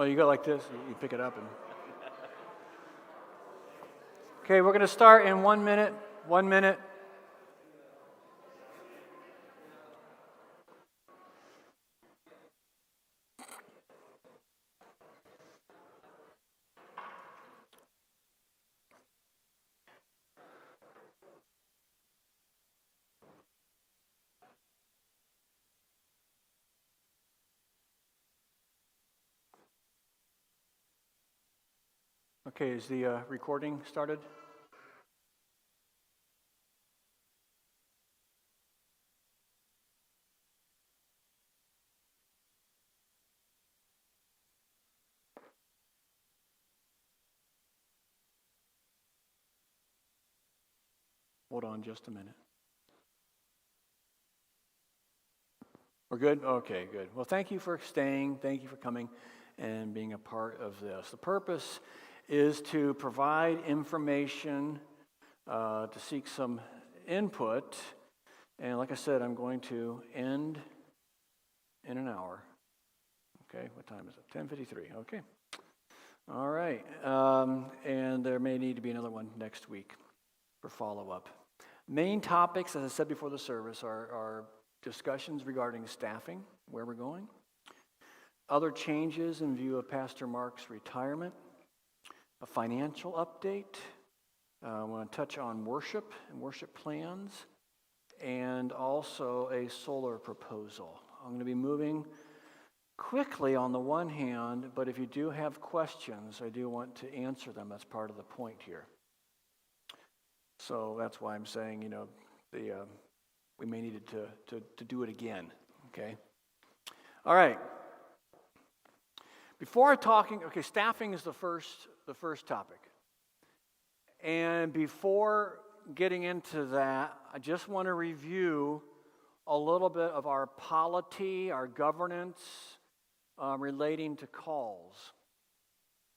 Oh, you go like this, you pick it up and... Okay, we're going to start in 1 minute. 1 minute. Okay, is the recording started? Hold on just a minute. We're good? Okay, good. Well, thank you for staying. Thank you for coming and being a part of this. The purpose is to provide information, to seek some input. And like I said, I'm going to end in an hour. Okay, what time is it? 10:53. Okay. All right. And there may need to be another one next week for follow-up. Main topics, as I said before the service, are discussions regarding staffing, where we're going, other changes in view of Pastor Mark's retirement, a financial update. I want to touch on worship and worship plans, and also a solar proposal. I'm going to be moving quickly on the one hand, but if you do have questions, I do want to answer them. That's part of the point here. So that's why I'm saying, we may need to do it again, okay? All right. Before staffing is the first topic. And before getting into that, I just want to review a little bit of our polity, our governance relating to calls.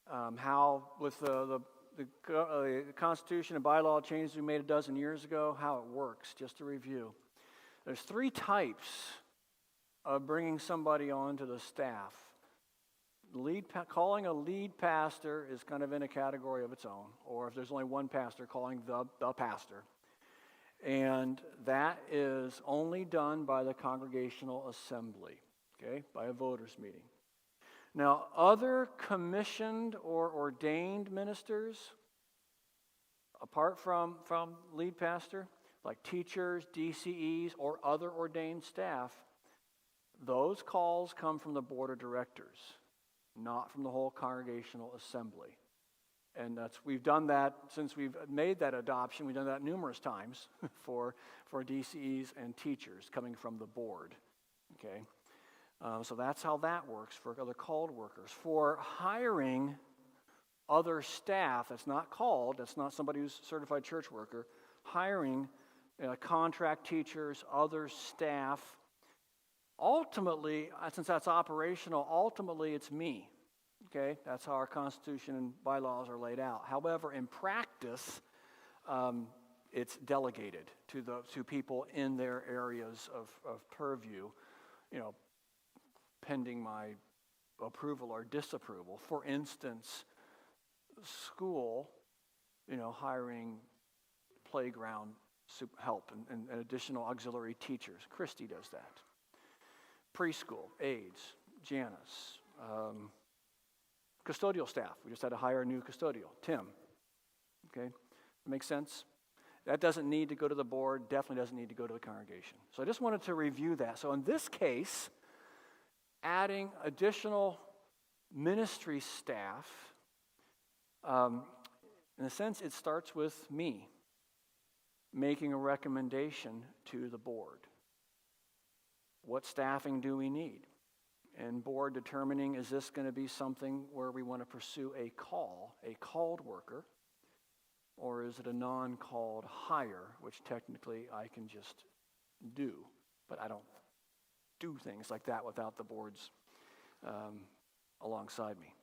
How with the Constitution and bylaw changes we made a dozen years ago, how it works, just to review. There's 3 types of bringing somebody onto the staff. Calling a lead pastor is kind of in a category of its own, or if there's only one pastor, calling the pastor. And that is only done by the congregational assembly, okay, by a voters' meeting. Now, other commissioned or ordained ministers, apart from lead pastor, like teachers, DCEs, or other ordained staff, those calls come from the board of directors, not from the whole congregational assembly. And we've done that since we've made that adoption. We've done that numerous times for DCEs and teachers coming from the board, okay? So that's how that works for other called workers. For hiring other staff that's not called, that's not somebody who's a certified church worker, hiring contract teachers, other staff, ultimately, since that's operational, ultimately it's me, okay? That's how our Constitution and bylaws are laid out. However, in practice, it's delegated to people in their areas of purview, pending my approval or disapproval. For instance, school, hiring playground help and additional auxiliary teachers. Christy does that. Preschool, aides, Janice. Custodial staff. We just had to hire a new custodial, Tim. Okay, that makes sense? That doesn't need to go to the board, definitely doesn't need to go to the congregation. So I just wanted to review that. So in this case, adding additional ministry staff, in a sense, it starts with me making a recommendation to the board. What staffing do we need? And board determining, is this going to be something where we want to pursue a called worker, or is it a non-called hire, which technically I can just do, but I don't do things like that without the boards alongside me.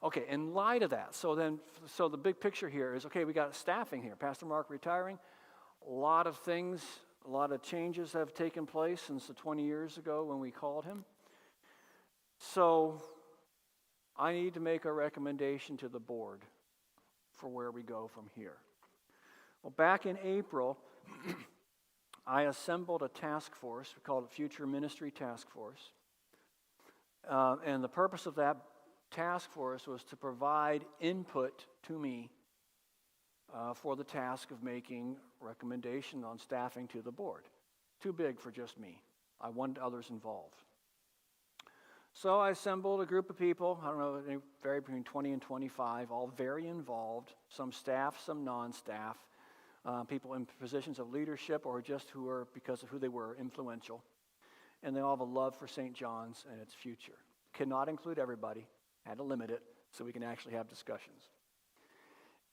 Okay, in light of that, so the big picture here is, okay, we got staffing here. Pastor Mark retiring, a lot of things, a lot of changes have taken place since the 20 years ago when we called him. So I need to make a recommendation to the board for where we go from here. Well, back in April, I assembled a task force. We called it Future Ministry Task Force. And the purpose of that task force was to provide input to me for the task of making recommendation on staffing to the board. Too big for just me. I wanted others involved. So I assembled a group of people, I don't know, they vary between 20 and 25, all very involved, some staff, some non-staff, people in positions of leadership or just who were, because of who they were, influential. And they all have a love for St. John's and its future. Cannot include everybody, had to limit it so we can actually have discussions.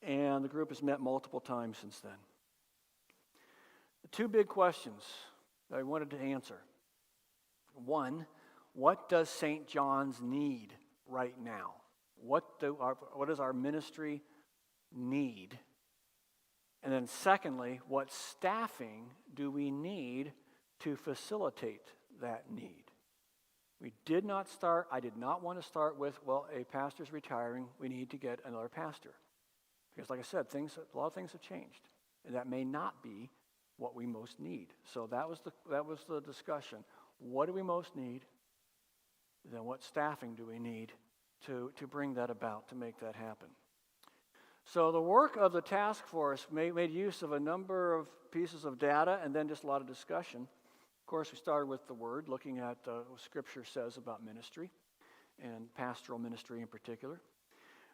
And the group has met multiple times since then. The two big questions that I wanted to answer. One, what does St. John's need right now? What does our ministry need? And then secondly, what staffing do we need to facilitate that need? I did not want to start with, well, a pastor's retiring, we need to get another pastor. Because like I said, a lot of things have changed. And that may not be what we most need. So that was the discussion. What do we most need? Then what staffing do we need to bring that about, to make that happen? So the work of the task force made use of a number of pieces of data and then just a lot of discussion. Of course, we started with the Word, looking at what Scripture says about ministry and pastoral ministry in particular.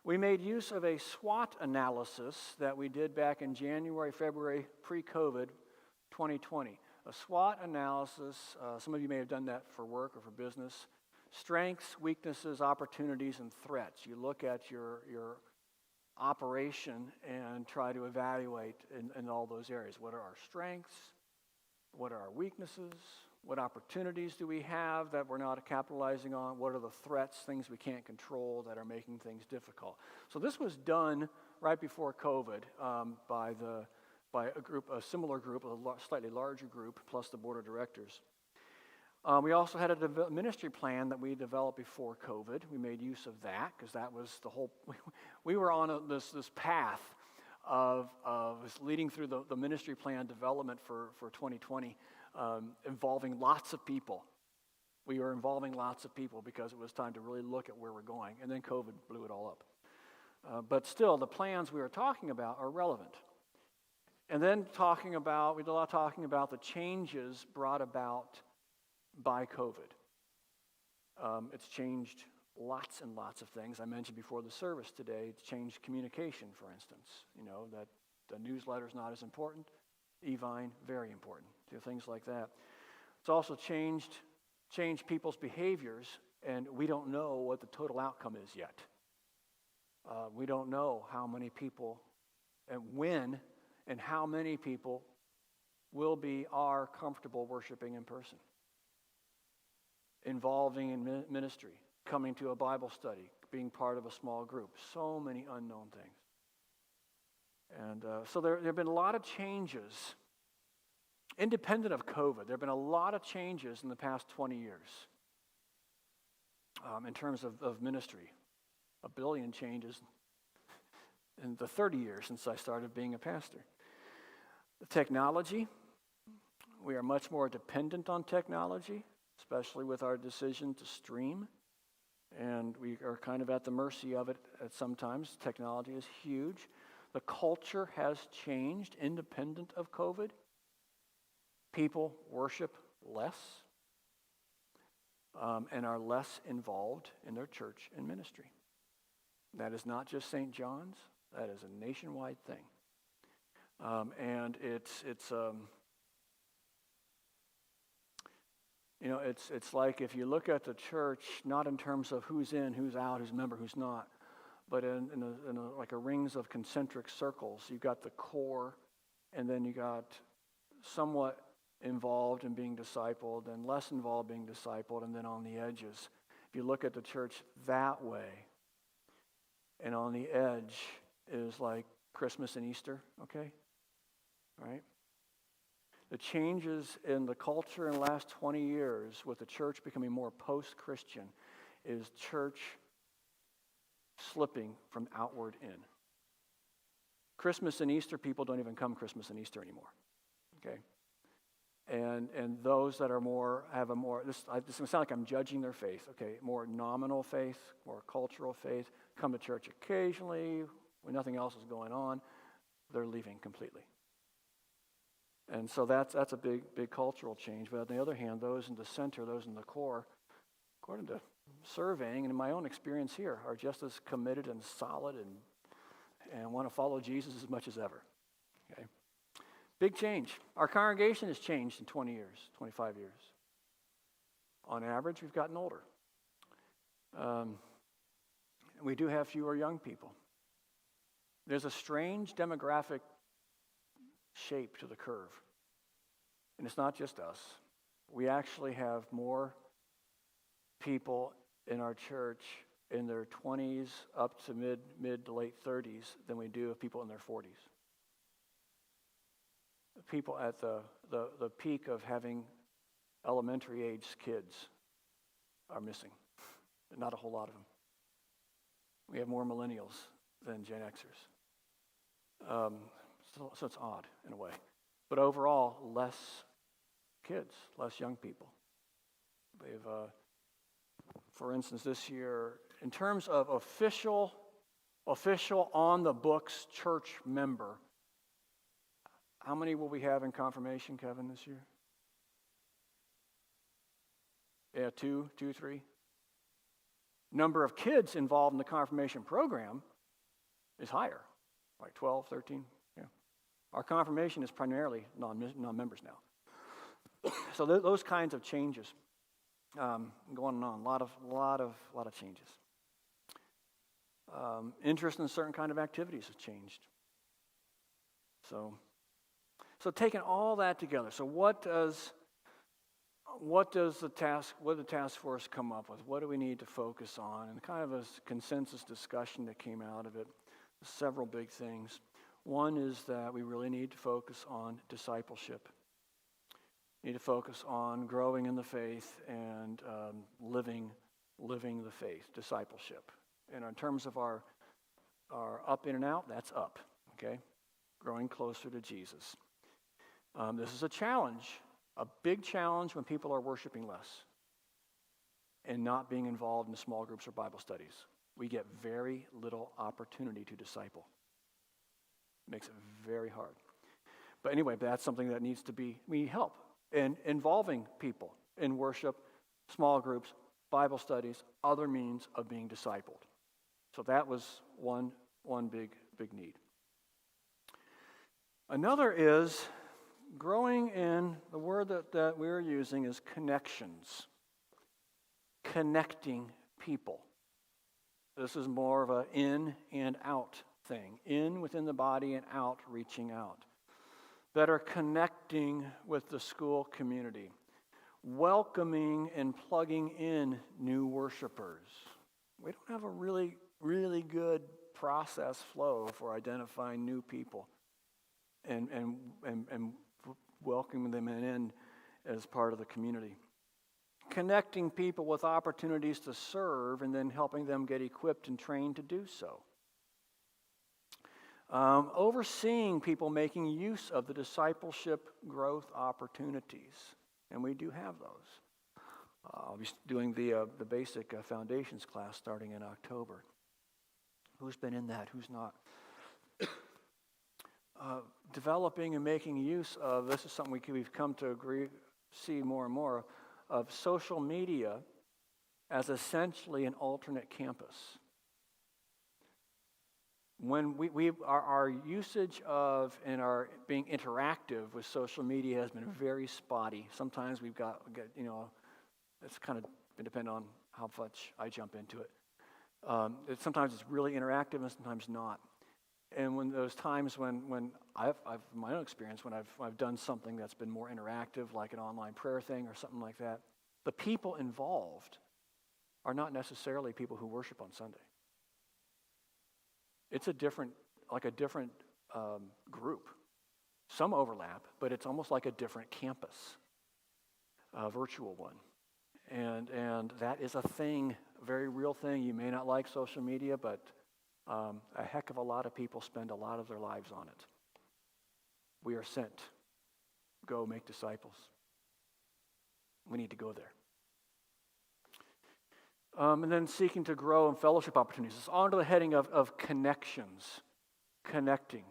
We made use of a SWOT analysis that we did back in January, February, pre-COVID 2020. A SWOT analysis, some of you may have done that for work or for business. Strengths, weaknesses, opportunities, and threats. You look at your operation and try to evaluate in all those areas. What are our strengths? What are our weaknesses? What opportunities do we have that we're not capitalizing on? What are the threats, things we can't control that are making things difficult? So this was done right before COVID by a similar group, a slightly larger group, plus the board of directors. We also had a ministry plan that we developed before COVID. We made use of that because that was the whole. We were on this path of leading through the ministry plan development for 2020, involving lots of people. We were involving lots of people because it was time to really look at where we're going, and then COVID blew it all up. But still, the plans we were talking about are relevant. And then we did a lot of talking about the changes brought about by COVID. It's changed lots and lots of things. I mentioned before the service today, it's changed communication, for instance. You know, that the newsletter's not as important. Evine, very important. Things like that. It's also changed people's behaviors, and we don't know what the total outcome is yet. We don't know how many people and when and how many people are comfortable worshiping in person, involving in ministry, coming to a Bible study, being part of a small group. So many unknown things. And so there have been a lot of changes, independent of COVID. There have been a lot of changes in the past 20 years in terms of ministry. A billion changes in the 30 years since I started being a pastor. The technology, we are much more dependent on technology, especially with our decision to stream. And we are kind of at the mercy of it at sometimes. Technology is huge. The culture has changed independent of COVID. People worship less and are less involved in their church and ministry. That is not just St. John's. That is a nationwide thing. And it's like if you look at the church, not in terms of who's in, who's out, who's a member, who's not, but in a rings of concentric circles. You've got the core, and then you got somewhat involved in being discipled, and less involved being discipled, and then on the edges. If you look at the church that way, and on the edge is like Christmas and Easter, okay? Right? The changes in the culture in the last 20 years with the church becoming more post-Christian is church slipping from outward in. Christmas and Easter, people don't even come Christmas and Easter anymore. Okay? And those that are more, have a more, this going to sound like I'm judging their faith, okay, more nominal faith, more cultural faith, come to church occasionally when nothing else is going on, they're leaving completely. And so that's a big cultural change. But on the other hand, those in the center, those in the core, according to surveying and in my own experience here, are just as committed and solid and want to follow Jesus as much as ever. Okay? Big change. Our congregation has changed in 20 years, 25 years. On average, we've gotten older. We do have fewer young people. There's a strange demographic shape to the curve. And it's not just us. We actually have more people in our church in their 20s up to mid to late 30s than we do of people in their 40s. People at the peak of having elementary age kids are missing. Not a whole lot of them. We have more millennials than Gen Xers. So it's odd in a way. But overall, less kids, less young people. We've, for instance, this year, in terms of official on the books church member, how many will we have in confirmation, Kevin, this year? Yeah, two, three. Number of kids involved in the confirmation program is higher, like 12, 13. Yeah. Our confirmation is primarily non-members now. So those kinds of changes going on. A lot of changes. Interest in certain kind of activities has changed. So taking all that together, so what does the task force come up with? What do we need to focus on? And kind of a consensus discussion that came out of it, several big things. One is that we really need to focus on discipleship. We need to focus on growing in the faith and living the faith, discipleship. And in terms of our up in and out, that's up, okay? Growing closer to Jesus. This is a challenge, a big challenge when people are worshiping less and not being involved in small groups or Bible studies. We get very little opportunity to disciple. It makes it very hard. But anyway, that's something that we need help in involving people in worship, small groups, Bible studies, other means of being discipled. So that was one big need. Another is growing in, the word that we're using is connections. Connecting people. This is more of an in and out thing. In within the body and out, reaching out. That are connecting with the school community. Welcoming and plugging in new worshipers. We don't have a really good process flow for identifying new people and welcoming them in as part of the community. Connecting people with opportunities to serve and then helping them get equipped and trained to do so. Overseeing people making use of the discipleship growth opportunities. And we do have those. I'll be doing the basic foundations class starting in October. Who's been in that? Who's not? Developing and making use of, this is something we've come to see more and more, of social media as essentially an alternate campus. When our usage of and our being interactive with social media has been very spotty. Sometimes we've got it's kind of depend on how much I jump into it. Sometimes it's really interactive and sometimes not. And when those times when I've my own experience when I've done something that's been more interactive, like an online prayer thing or something like that, the people involved are not necessarily people who worship on Sunday. It's a different group. Some overlap, but it's almost like a different campus, a virtual one. And that is a thing a very real thing. You may not like social media, but a heck of a lot of people spend a lot of their lives on it. We are sent. Go make disciples. We need to go there. And then seeking to grow in fellowship opportunities. It's on to the heading of connections, connecting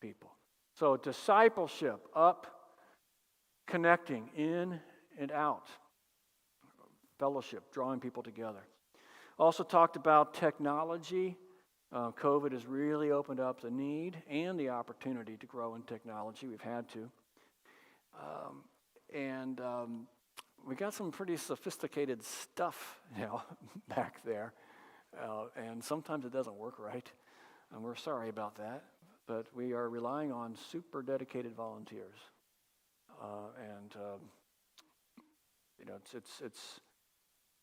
people. So discipleship, up, connecting, in and out. Fellowship, drawing people together. Also talked about technology. COVID has really opened up the need and the opportunity to grow in technology. We've had to. We got some pretty sophisticated stuff, back there. And sometimes it doesn't work right. And we're sorry about that. But we are relying on super dedicated volunteers.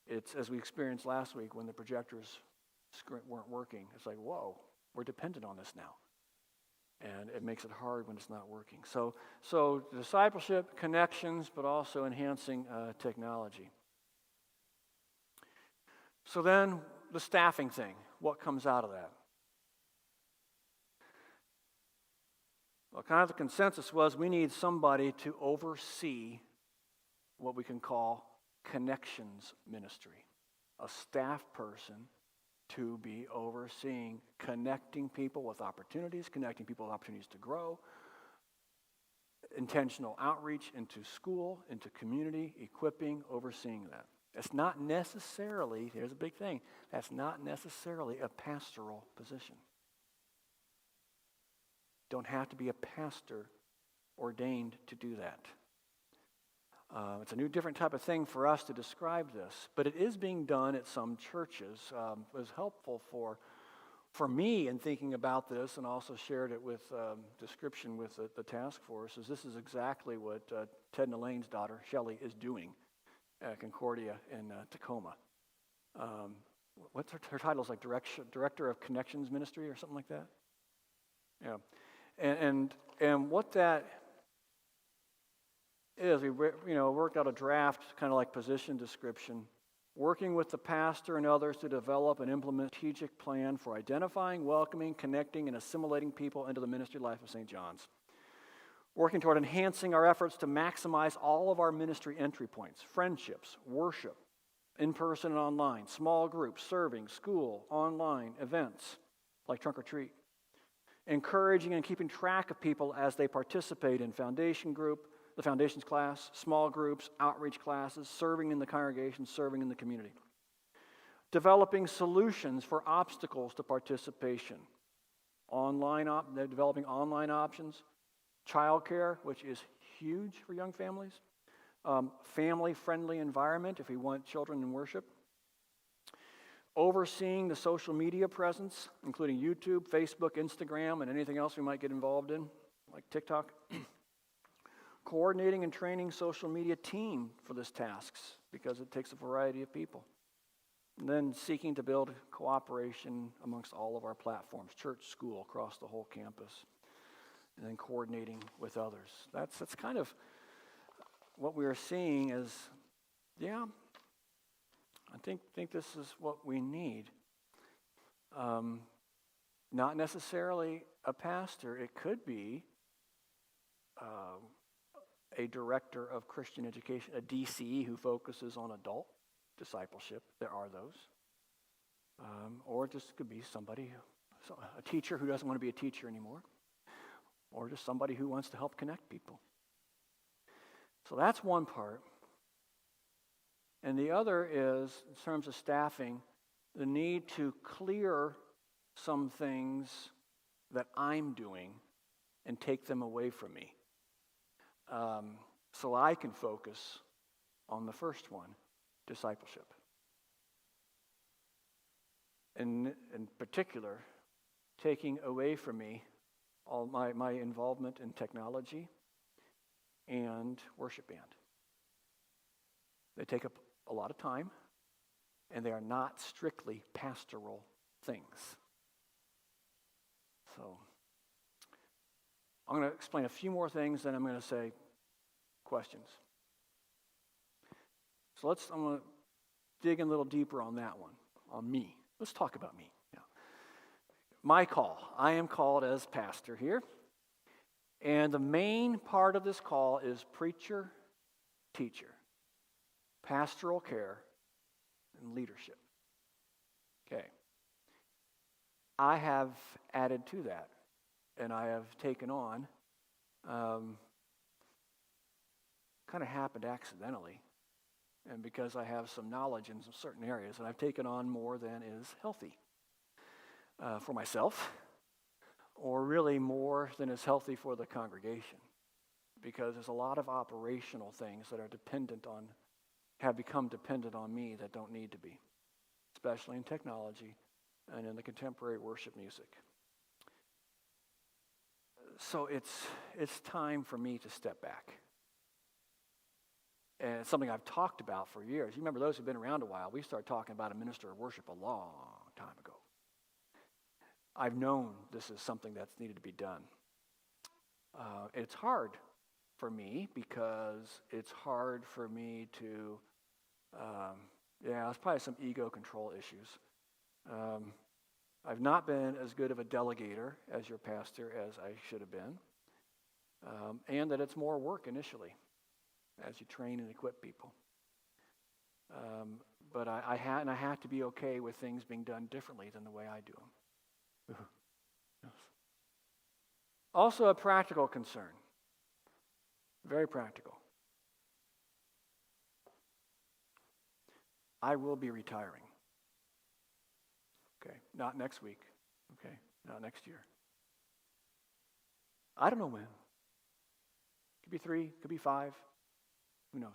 It's as we experienced last week when the projectors weren't working. It's like, whoa, we're dependent on this now. And it makes it hard when it's not working. So discipleship, connections, but also enhancing technology. So then the staffing thing, what comes out of that? Well, kind of the consensus was we need somebody to oversee what we can call connections ministry. A staff person to be overseeing connecting people with opportunities, connecting people with opportunities to grow, intentional outreach into school, into community, equipping, overseeing that. That's not necessarily, here's a big thing, that's not necessarily a pastoral position. Don't have to be a pastor ordained to do that. It's a new, different type of thing for us to describe this, but it is being done at some churches. It was helpful for me in thinking about this, and also shared it with description with the task force. This is exactly what Ted and Elaine's daughter Shelley is doing at Concordia in Tacoma. What's her title? Is like director of Connections Ministry or something like that. Yeah, and what that is, we worked out a draft, kind of like position description, working with the pastor and others to develop and implement a strategic plan for identifying, welcoming, connecting, and assimilating people into the ministry life of St. John's. Working toward enhancing our efforts to maximize all of our ministry entry points, friendships, worship, in-person and online, small groups, serving, school, online, events, like Trunk or Treat. Encouraging and keeping track of people as they participate in foundation group, the foundations class, small groups, outreach classes, serving in the congregation, serving in the community. Developing solutions for obstacles to participation. Developing online options. Childcare, which is huge for young families. Family-friendly environment if we want children in worship. Overseeing the social media presence, including YouTube, Facebook, Instagram, and anything else we might get involved in, like TikTok. Coordinating and training social media team for this tasks, because it takes a variety of people. And then seeking to build cooperation amongst all of our platforms, church, school, across the whole campus. And then coordinating with others. That's kind of what we are seeing as, I think this is what we need. Not necessarily a pastor. It could be a director of Christian education, a DCE who focuses on adult discipleship. There are those. Or it just could be a teacher who doesn't want to be a teacher anymore. Or just somebody who wants to help connect people. So that's one part. And the other is, in terms of staffing, the need to clear some things that I'm doing and take them away from me. So I can focus on the first one, discipleship. In particular, taking away from me all my involvement in technology and worship band. They take up a lot of time, and they are not strictly pastoral things. So I'm going to explain a few more things, then I'm going to say questions. So I'm going to dig in a little deeper on that one. on me. Let's talk about me. Yeah. My call. I am called as pastor here. And the main part of this call is preacher, teacher, pastoral care, and leadership. Okay. I have added to that, and I have taken on, kind of happened accidentally, and because I have some knowledge in some certain areas, and I've taken on more than is healthy for myself, or really more than is healthy for the congregation, because there's a lot of operational things that are have become dependent on me that don't need to be, especially in technology and in the contemporary worship music. So it's time for me to step back. And it's something I've talked about for years. You remember those who've been around a while, we started talking about a minister of worship a long time ago. I've known this is something that's needed to be done. It's hard for me because it's hard for me to, there's probably some ego control issues. I've not been as good of a delegator as your pastor as I should have been, and that it's more work initially as you train and equip people. But I have to be okay with things being done differently than the way I do them. Yes. Also a practical concern, very practical. I will be retiring. Okay, not next week. Okay, not next year. I don't know when. Could be 3, could be 5. Who knows?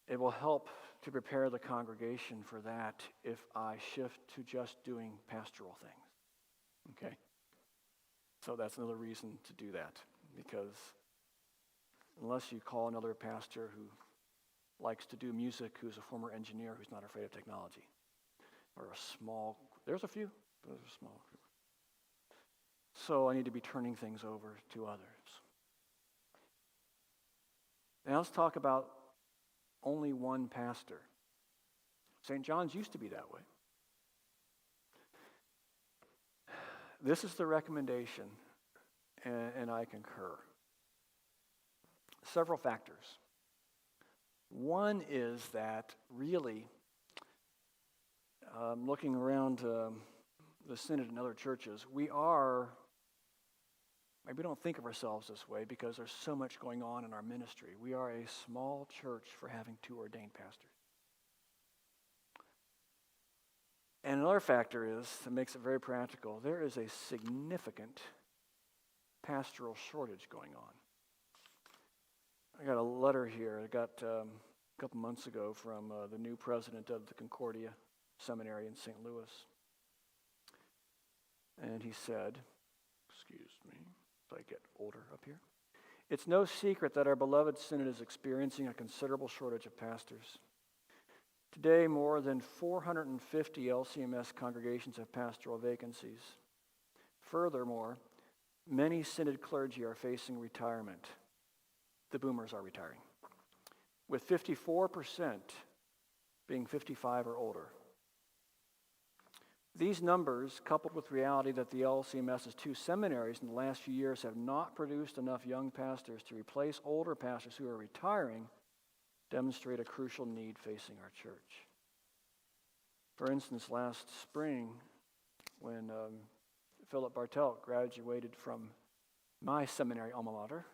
It will help to prepare the congregation for that if I shift to just doing pastoral things. Okay? So that's another reason to do that, because unless you call another pastor who likes to do music, who's a former engineer, who's not afraid of technology, or there's a few, but there's a small group. So I need to be turning things over to others. Now let's talk about only one pastor. St. John's used to be that way. This is the recommendation, and I concur. Several factors. One is that really, looking around the Synod and other churches, maybe we don't think of ourselves this way because there's so much going on in our ministry. We are a small church for having 2 ordained pastors. And another factor is, that makes it very practical, there is a significant pastoral shortage going on. I got a letter here I got a couple months ago from the new president of the Concordia Seminary in St. Louis. And he said, excuse me, if I get older up here, "It's no secret that our beloved Synod is experiencing a considerable shortage of pastors. Today, more than 450 LCMS congregations have pastoral vacancies. Furthermore, many Synod clergy are facing retirement. The boomers are retiring, with 54% being 55 or older. These numbers, coupled with the reality that the LCMS's 2 seminaries in the last few years have not produced enough young pastors to replace older pastors who are retiring, demonstrate a crucial need facing our church." For instance, last spring, when Philip Bartelt graduated from my seminary alma mater,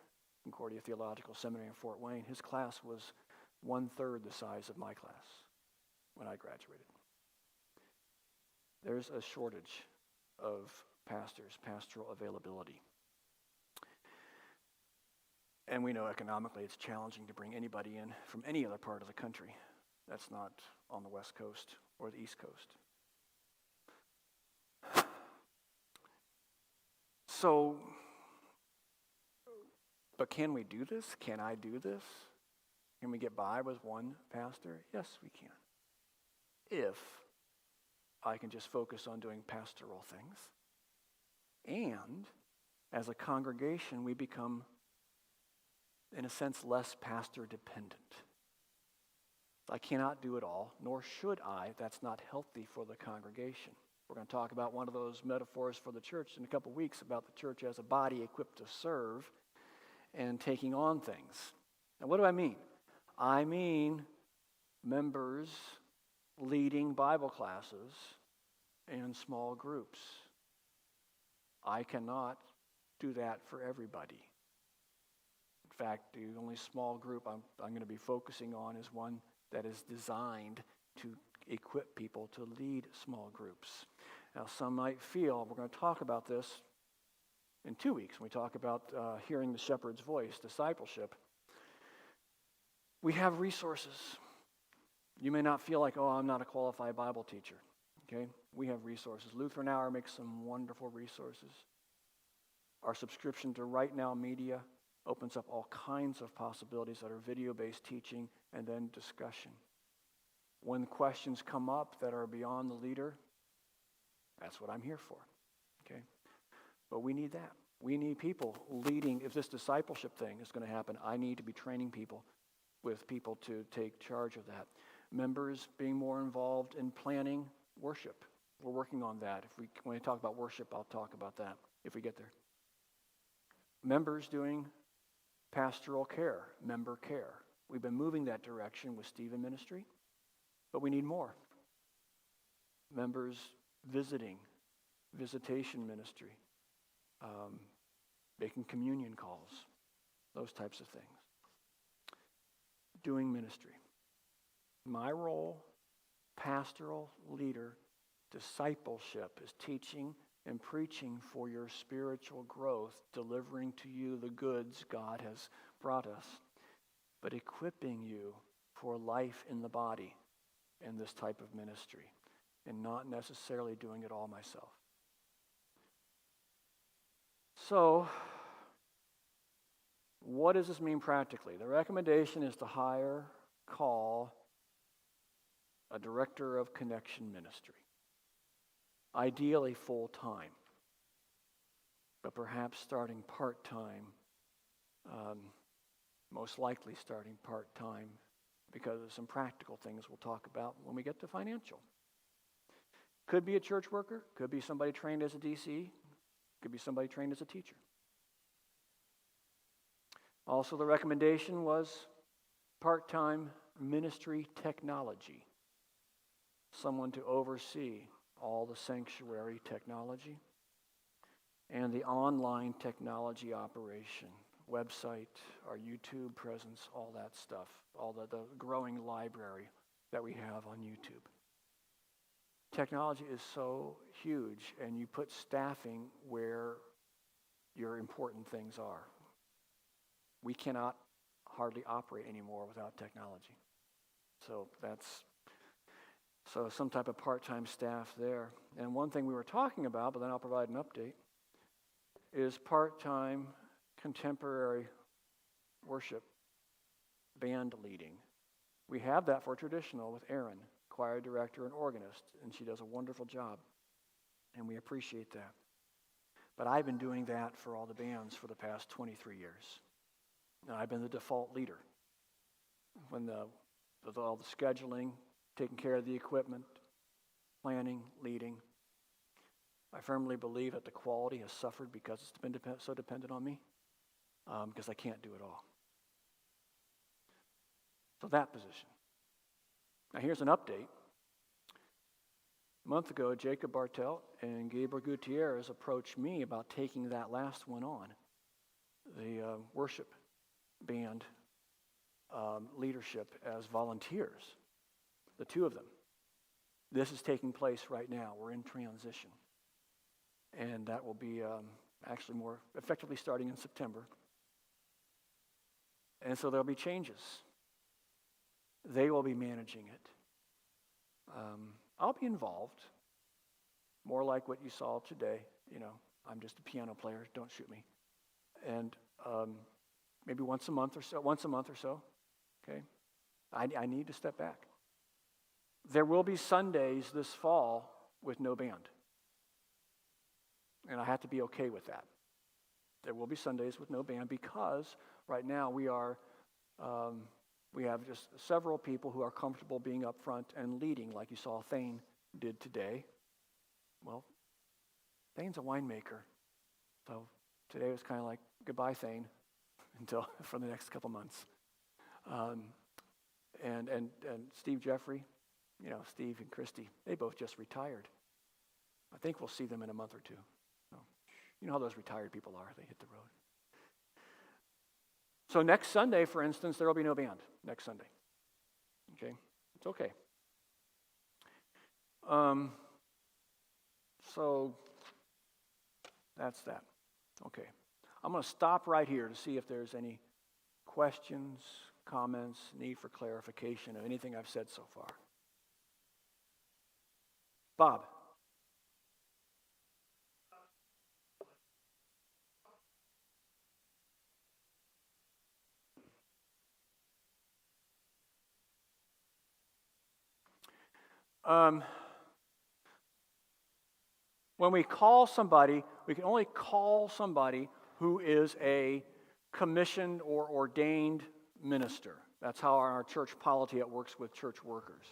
Concordia Theological Seminary in Fort Wayne, his class was 1/3 the size of my class when I graduated. There's a shortage of pastors, pastoral availability. And we know economically it's challenging to bring anybody in from any other part of the country that's not on the West Coast or the East Coast. So, but can we do this? Can I do this? Can we get by with one pastor? Yes, we can. If I can just focus on doing pastoral things. And as a congregation, we become, in a sense, less pastor dependent. I cannot do it all, nor should I. That's not healthy for the congregation. We're going to talk about one of those metaphors for the church in a couple weeks about the church as a body equipped to serve and taking on things. Now, what do I mean? I mean members leading Bible classes and small groups. I cannot do that for everybody. In fact, the only small group I'm going to be focusing on is one that is designed to equip people to lead small groups. Now, some might feel, we're going to talk about this in 2 weeks when we talk about hearing the shepherd's voice, discipleship. We have resources. You may not feel like, oh, I'm not a qualified Bible teacher. Okay? We have resources. Lutheran Hour makes some wonderful resources. Our subscription to Right Now Media opens up all kinds of possibilities that are video-based teaching and then discussion. When questions come up that are beyond the leader, that's what I'm here for. Okay? But we need that. We need people leading. If this discipleship thing is going to happen, I need to be training people with people to take charge of that. Members being more involved in planning worship. We're working on that. When we talk about worship, I'll talk about that if we get there. Members doing pastoral care, member care. We've been moving that direction with Stephen Ministry, but we need more. Members visiting, visitation ministry, making communion calls, those types of things. Doing ministry. My role, pastoral leader, discipleship, is teaching and preaching for your spiritual growth, delivering to you the goods God has brought us, but equipping you for life in the body in this type of ministry, and not necessarily doing it all myself. So, what does this mean practically? The recommendation is to call a director of connection ministry. Ideally full-time, but perhaps starting part-time, most likely starting part-time because of some practical things we'll talk about when we get to financial. Could be a church worker, could be somebody trained as a DC, could be somebody trained as a teacher. Also, the recommendation was part-time ministry technology, someone to oversee all the sanctuary technology and the online technology operation, website, our YouTube presence, all that stuff, all the growing library that we have on YouTube. Technology is so huge, and you put staffing where your important things are. We cannot hardly operate anymore without technology. So some type of part-time staff there. And one thing we were talking about, but then I'll provide an update, is part-time contemporary worship band leading. We have that for traditional with Erin, choir director and organist, and she does a wonderful job, and we appreciate that. But I've been doing that for all the bands for the past 23 years. And I've been the default leader. When all the scheduling, taking care of the equipment, planning, leading. I firmly believe that the quality has suffered because it's been so dependent on me, because I can't do it all. So that position. Now here's an update. A month ago, Jacob Bartelt and Gabriel Gutierrez approached me about taking that last one on, the worship band leadership as volunteers. The two of them. This is taking place right now. We're in transition. And that will be actually more effectively starting in September. And so there'll be changes. They will be managing it. I'll be involved. More like what you saw today. I'm just a piano player. Don't shoot me. And maybe once a month or so. Okay? I need to step back. There will be Sundays this fall with no band. And I have to be okay with that. There will be Sundays with no band because right now we are We have just several people who are comfortable being up front and leading, like you saw Thane did today. Well, Thane's a winemaker, so today was kind of like, goodbye, Thane, until for the next couple months. And Steve Jeffrey, Steve and Christy, they both just retired. I think we'll see them in a month or two. So, you know how those retired people are, they hit the road. So next Sunday, for instance, there will be no band next Sunday. Okay? It's okay. So that's that. Okay. I'm going to stop right here to see if there's any questions, comments, need for clarification of anything I've said so far. Bob. When we call somebody, we can only call somebody who is a commissioned or ordained minister. That's how our church polity works with church workers.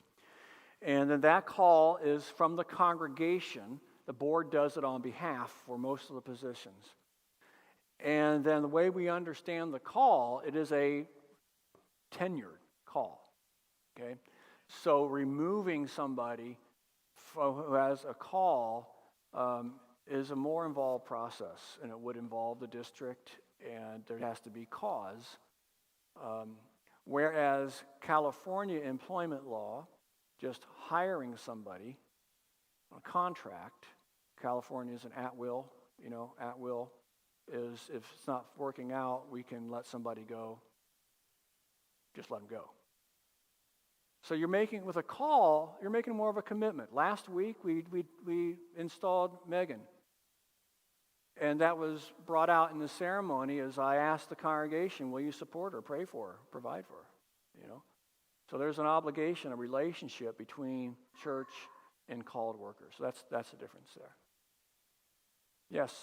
And then that call is from the congregation. The board does it on behalf for most of the positions. And then the way we understand the call, it is a tenured call. Okay? So removing somebody who has a call is a more involved process, and it would involve the district, and there has to be cause. Whereas California employment law, just hiring somebody on a contract, California is an at-will. At-will is, if it's not working out, we can let somebody go. Just let them go. So you're making, with a call, you're making more of a commitment. Last week, we installed Megan. And that was brought out in the ceremony as I asked the congregation, will you support her, pray for her, provide for her? So there's an obligation, a relationship between church and called workers. So that's the difference there. Yes?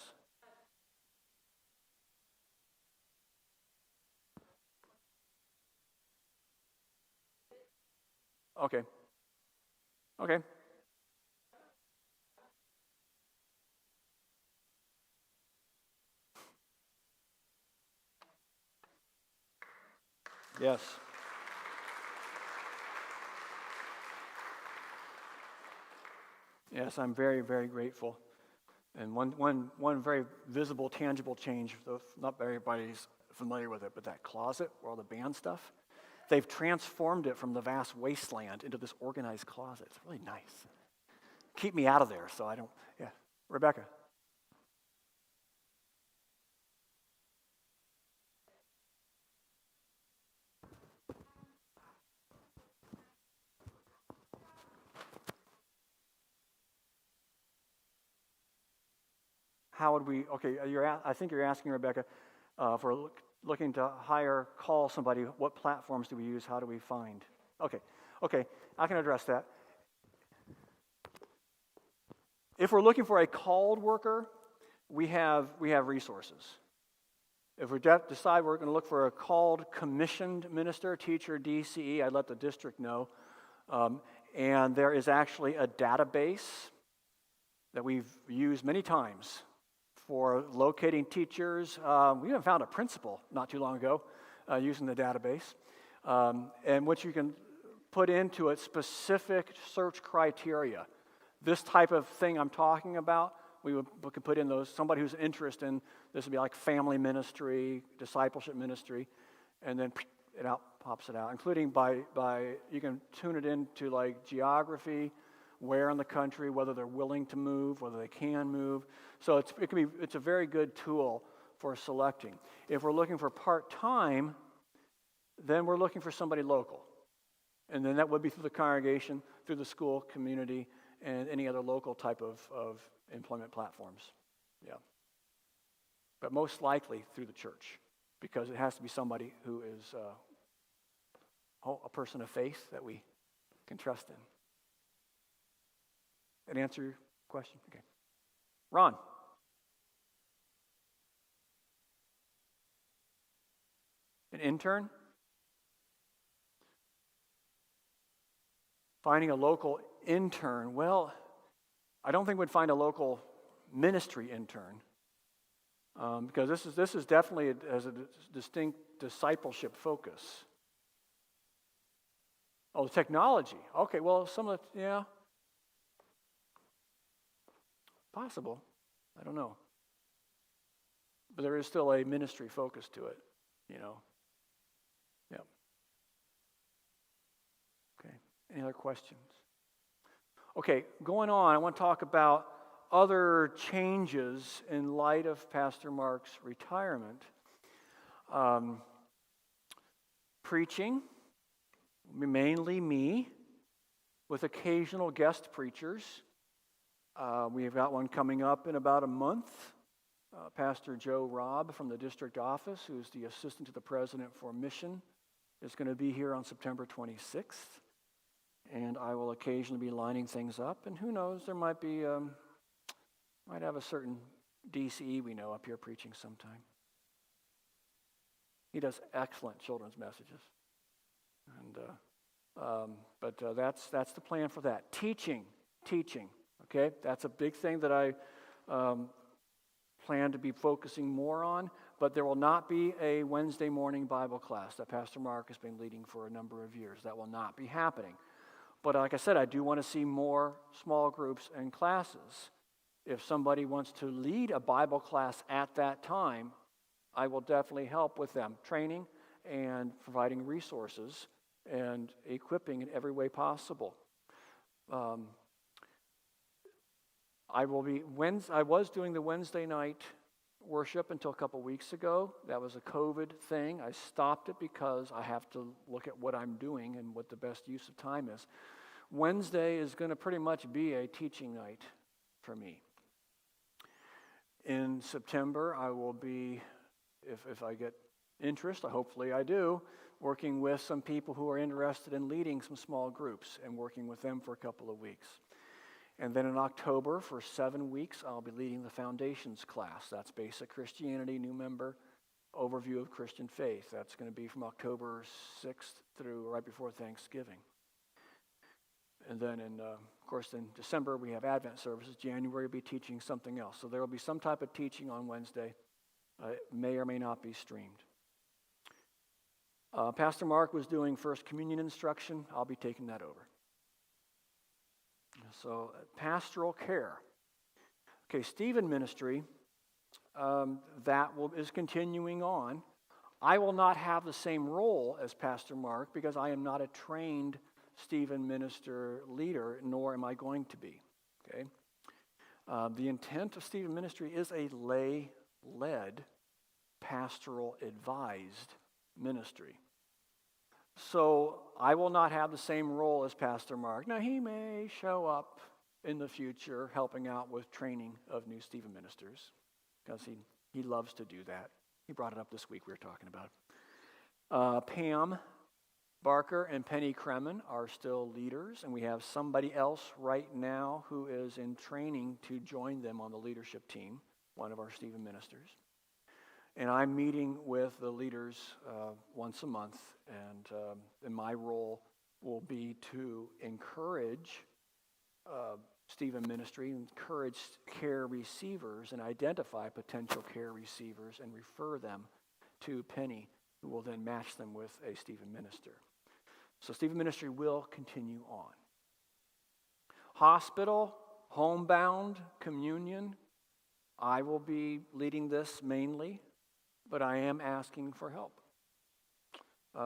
Okay. Yes. Yes, I'm very, very grateful. And one very visible, tangible change, not everybody's familiar with it, but that closet where all the band stuff, they've transformed it from the vast wasteland into this organized closet. It's really nice. Keep me out of there so I don't, yeah. Rebecca. How would we, okay, I think you're asking, Rebecca, if we're looking to call somebody, what platforms do we use? How do we find? Okay, I can address that. If we're looking for a called worker, we have resources. If we decide we're going to look for a called commissioned minister, teacher, DCE, I'd let the district know. And there is actually a database that we've used many times for locating teachers. We even found a principal not too long ago using the database, and which you can put into a specific search criteria. This type of thing I'm talking about, we could put in those, somebody who's interested in, this would be like family ministry, discipleship ministry, and then pops it out, including by you can tune it into like geography, where in the country, whether they're willing to move, whether they can move. So it's a very good tool for selecting. If we're looking for part-time, then we're looking for somebody local. And then that would be through the congregation, through the school community, and any other local type of employment platforms. Yeah. But most likely through the church, because it has to be somebody who is a person of faith that we can trust in. That answer your question? Okay. Ron. An intern? Finding a local intern, well, I don't think we'd find a local ministry intern because this is definitely has a distinct discipleship focus. Oh, technology. Okay, well, some of the, yeah, possible. I don't know. But there is still a ministry focus to it, you know. Yeah. Okay. Any other questions? Okay, going on, I want to talk about other changes in light of Pastor Mark's retirement. Preaching, mainly me, with occasional guest preachers. We've got one coming up in about a month. Pastor Joe Robb from the district office, who's the assistant to the president for mission, is going to be here on September 26th. And I will occasionally be lining things up. And who knows, there might be, might have a certain DCE we know up here preaching sometime. He does excellent children's messages. And that's the plan for that. Teaching. Okay, that's a big thing that I plan to be focusing more on. But there will not be a Wednesday morning Bible class that Pastor Mark has been leading for a number of years. That will not be happening. But like I said, I do want to see more small groups and classes. If somebody wants to lead a Bible class at that time, I will definitely help with them, training and providing resources and equipping in every way possible. I was doing the Wednesday night worship until a couple weeks ago. That was a COVID thing. I stopped it because I have to look at what I'm doing and what the best use of time is. Wednesday is going to pretty much be a teaching night for me. In September, I will be, if I get interest, hopefully I do, working with some people who are interested in leading some small groups and working with them for a couple of weeks. And then in October, for 7 weeks, I'll be leading the Foundations class. That's Basic Christianity, New Member, Overview of Christian Faith. That's going to be from October 6th through right before Thanksgiving. And then, of course, in December, we have Advent services. January, we'll be teaching something else. So there will be some type of teaching on Wednesday. It may or may not be streamed. Pastor Mark was doing First Communion instruction. I'll be taking that over. So, pastoral care. Okay, Stephen ministry, is continuing on. I will not have the same role as Pastor Mark because I am not a trained Stephen minister leader, nor am I going to be. Okay, the intent of Stephen ministry is a lay-led, pastoral advised ministry. So I will not have the same role as Pastor Mark. Now, he may show up in the future helping out with training of new Stephen ministers because he loves to do that. He brought it up this week we were talking about. Pam Barker and Penny Kremen are still leaders, and we have somebody else right now who is in training to join them on the leadership team, one of our Stephen ministers. And I'm meeting with the leaders once a month, and my role will be to encourage Stephen ministry, encourage care receivers, and identify potential care receivers and refer them to Penny, who will then match them with a Stephen minister. So Stephen ministry will continue on. Hospital, homebound, communion, I will be leading this mainly, but I am asking for help.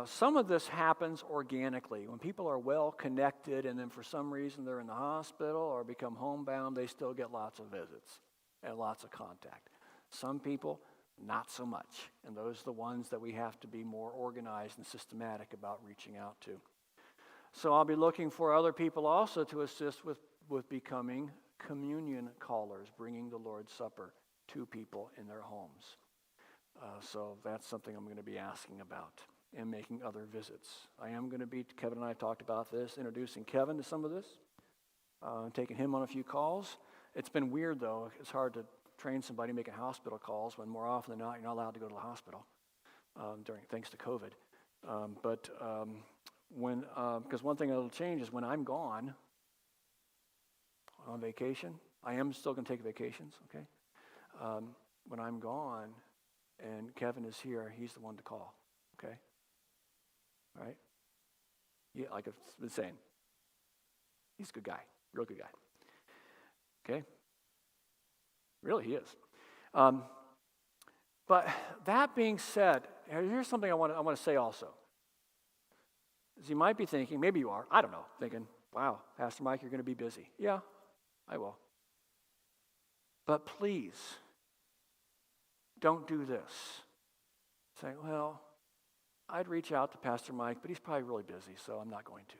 Some of this happens organically. When people are well connected and then for some reason they're in the hospital or become homebound, they still get lots of visits and lots of contact. Some people, not so much. And those are the ones that we have to be more organized and systematic about reaching out to. So I'll be looking for other people also to assist with becoming communion callers, bringing the Lord's Supper to people in their homes. So that's something I'm going to be asking about and making other visits. I am going to be, Kevin and I talked about this, introducing Kevin to some of this, taking him on a few calls. It's been weird, though. It's hard to train somebody making hospital calls when more often than not you're not allowed to go to the hospital thanks to COVID. But because one thing that'll change is when I'm gone on vacation. I am still going to take vacations, okay? When I'm gone and Kevin is here, he's the one to call, okay? All right? Yeah, like I've been saying, he's a good guy, real good guy. Okay? Really, he is. But that being said, here's something I want to say also. As you might be thinking, maybe you are, I don't know, thinking, wow, Pastor Mike, you're going to be busy. Yeah, I will. But please, don't do this. Say, well, I'd reach out to Pastor Mike, but he's probably really busy, so I'm not going to.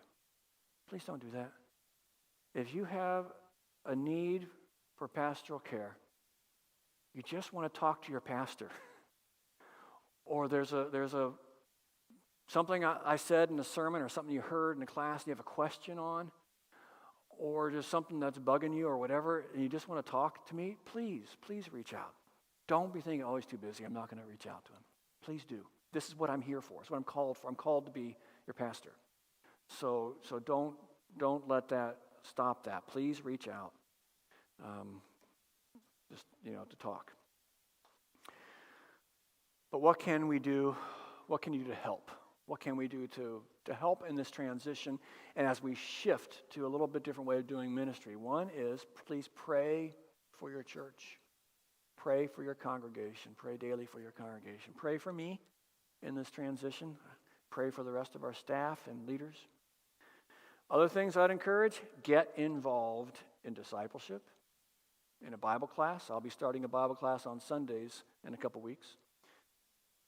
Please don't do that. If you have a need for pastoral care, you just want to talk to your pastor, or there's a something I said in a sermon or something you heard in a class and you have a question on, or just something that's bugging you or whatever, and you just want to talk to me, please reach out. Don't be thinking, oh, he's too busy, I'm not going to reach out to him. Please do. This is what I'm here for. It's what I'm called for. I'm called to be your pastor. So don't let that stop that. Please reach out. To talk. But what can we do? What can you do to help? What can we do to help in this transition and as we shift to a little bit different way of doing ministry? One is, please pray for your church. Pray for your congregation. Pray daily for your congregation. Pray for me in this transition. Pray for the rest of our staff and leaders. Other things I'd encourage, get involved in discipleship, in a Bible class. I'll be starting a Bible class on Sundays in a couple weeks.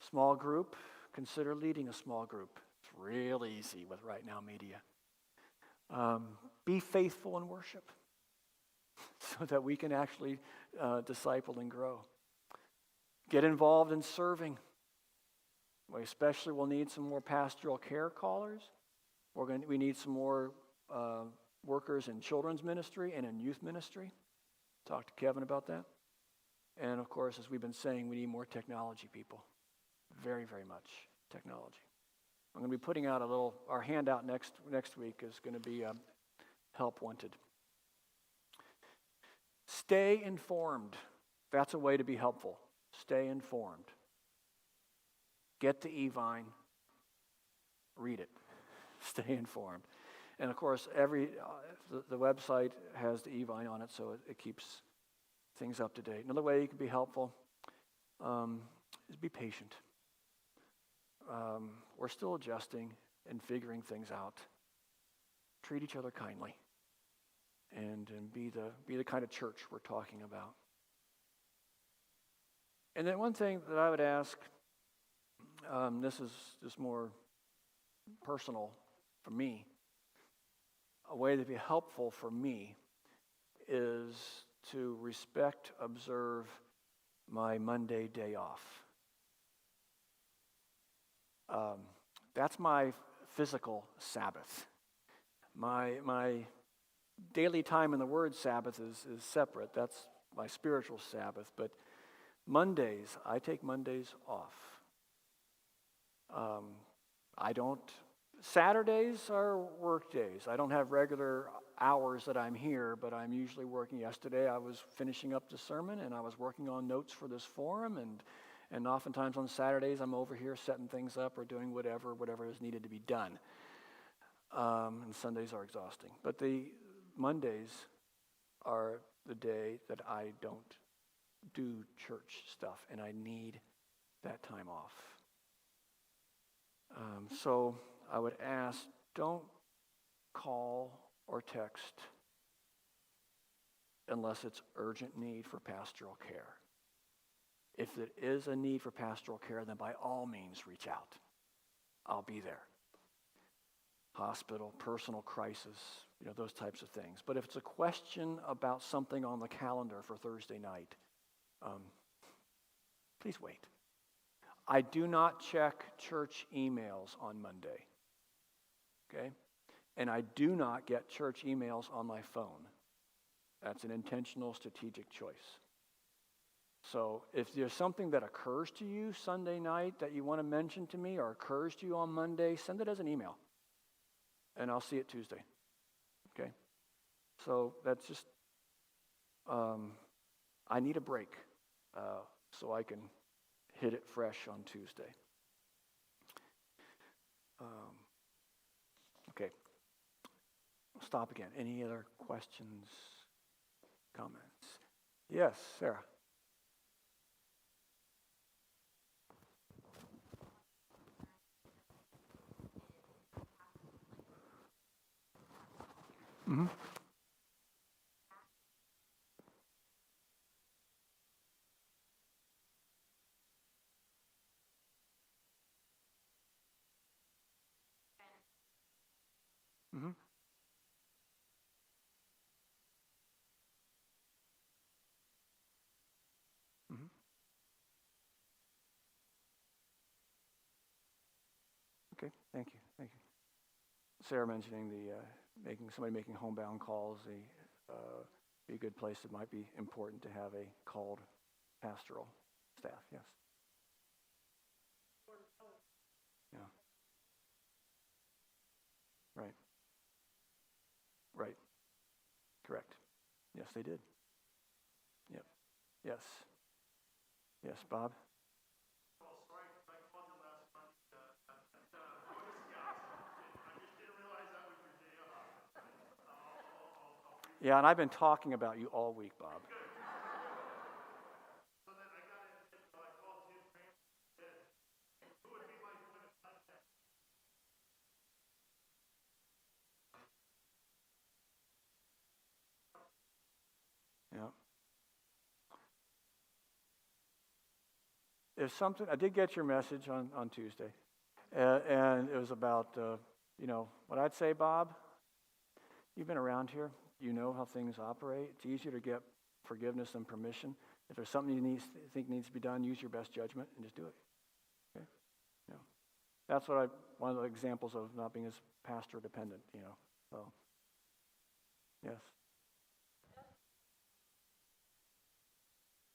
Small group, consider leading a small group. It's real easy with Right Now Media. Be faithful in worship so that we can actually disciple and grow. Get involved in serving. We especially will need some more pastoral care callers. We need some more workers in children's ministry and in youth ministry. Talk to Kevin about that. And of course, as we've been saying, we need more technology people. Very, very much technology. I'm going to be putting out our handout next week is going to be help wanted. Stay informed. That's a way to be helpful. Stay informed. Get the e-vine. Read it. Stay informed. And of course, the website has the e-vine on it, so it keeps things up to date. Another way you can be helpful is be patient. We're still adjusting and figuring things out. Treat each other kindly, and be the kind of church we're talking about. And then one thing that I would ask, this is just more personal for me. A way to be helpful for me is to observe my Monday day off. That's my physical Sabbath. My daily time in the Word Sabbath is separate. That's my spiritual Sabbath. But Mondays, I take Mondays off. Saturdays are work days. I don't have regular hours that I'm here, but I'm usually working. Yesterday I was finishing up the sermon and I was working on notes for this forum, and oftentimes on Saturdays I'm over here setting things up or doing whatever is needed to be done. And Sundays are exhausting. But the Mondays are the day that I don't do church stuff, and I need that time off. So I would ask, don't call or text unless it's urgent need for pastoral care. If it is a need for pastoral care, then by all means reach out. I'll be there. Hospital, personal crisis, those types of things. But if it's a question about something on the calendar for Thursday night, please wait. I do not check church emails on Monday. Okay? And I do not get church emails on my phone. That's an intentional, strategic choice. So if there's something that occurs to you Sunday night that you want to mention to me or occurs to you on Monday, send it as an email. and I'll see it Tuesday. Okay? So that's just, I need a break so I can hit it fresh on Tuesday. Okay. I'll stop again. Any other questions, comments? Yes, Sarah. Mm-hmm. Mm-hmm. Mm-hmm. Okay, thank you. Thank you. Sarah mentioning the making homebound calls, be a good place. It might be important to have a called pastoral staff. Yes. Yeah. Right. Right. Correct. Yes, they did. Yep. Yes. Yes, Bob. Yeah, and I've been talking about you all week, Bob. Yeah. If something, I did get your message on Tuesday, and it was about, what I'd say, Bob, you've been around here. You know how things operate. It's easier to get forgiveness than permission. If there's something you think needs to be done, use your best judgment and just do it. Okay? Yeah. That's one of the examples of not being as pastor dependent, So, yes.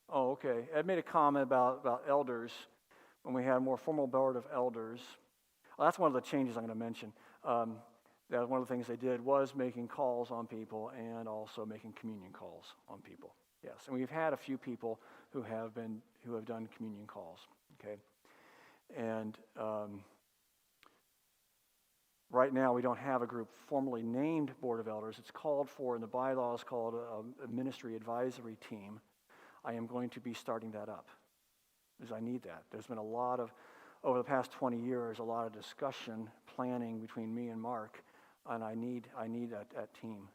Oh, okay. Ed made a comment about elders when we had a more formal board of elders. Well, that's one of the changes I'm going to mention. That one of the things they did was making calls on people and also making communion calls on people. Yes, and we've had a few people who have done communion calls. Okay, and right now we don't have a group formally named board of elders. It's called for in the bylaws called a ministry advisory team. I am going to be starting that up because I need that. There's been over the past 20 years, a lot of discussion, planning between me and Mark, and I need that team.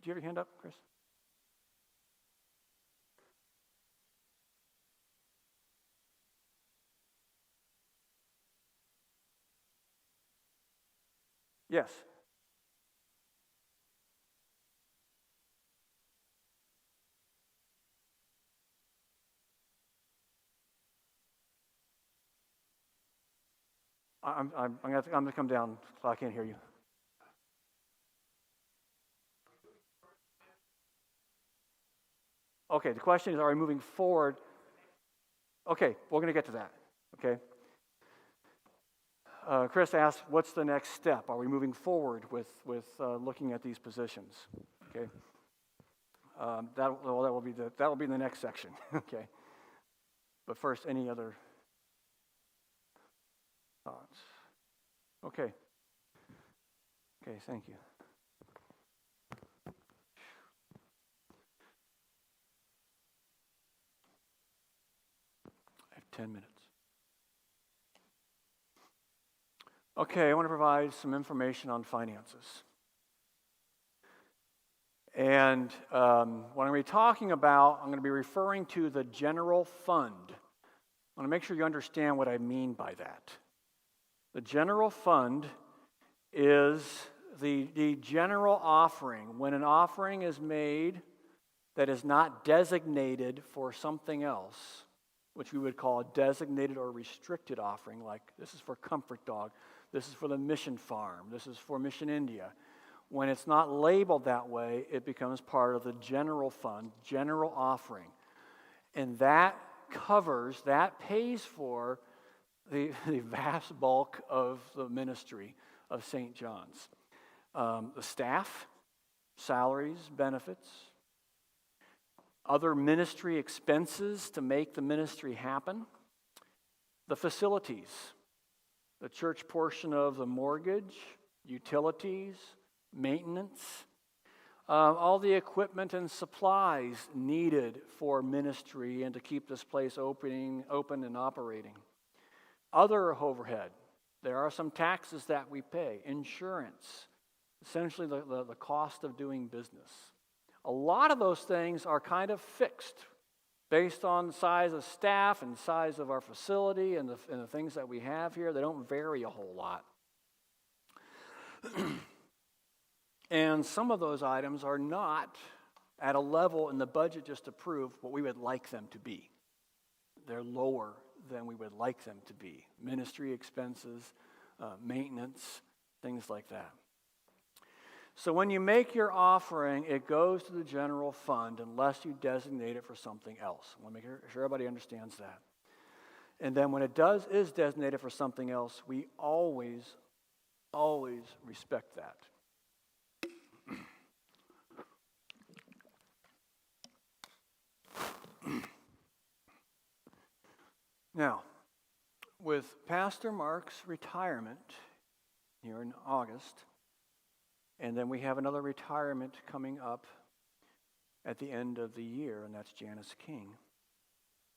Do you have your hand up, Chris? Yes. I'm going to come down so I can't hear you. Okay, the question is, are we moving forward? Okay, we're going to get to that. Okay. Chris asked, what's the next step? Are we moving forward with looking at these positions? Okay. That will be the next section. Okay. But first, any other thoughts? Okay. Okay, thank you. I have 10 minutes. Okay, I want to provide some information on finances. And what I'm going to be talking about, I'm going to be referring to the general fund. I want to make sure you understand what I mean by that. The general fund is the general offering. When an offering is made that is not designated for something else, which we would call a designated or restricted offering, like this is for Comfort Dog, this is for the Mission Farm, this is for Mission India. When it's not labeled that way, it becomes part of the general fund, general offering. And that pays for the vast bulk of the ministry of St. John's. The staff, salaries, benefits, other ministry expenses to make the ministry happen, the facilities, the church portion of the mortgage, utilities, maintenance, all the equipment and supplies needed for ministry and to keep this place open and operating. Other overhead, there are some taxes that we pay, insurance, essentially the cost of doing business. A lot of those things are kind of fixed based on the size of staff and size of our facility and the things that we have here. They don't vary a whole lot. And some of those items are not at a level in the budget just approved what we would like them to be. They're lower than we would like them to be. Ministry expenses, maintenance, things like that. So when you make your offering, it goes to the general fund unless you designate it for something else. I want to make sure everybody understands that. And then when it is designated for something else, we always respect that. Now, with Pastor Mark's retirement here in August, and then we have another retirement coming up at the end of the year, and that's Janice King,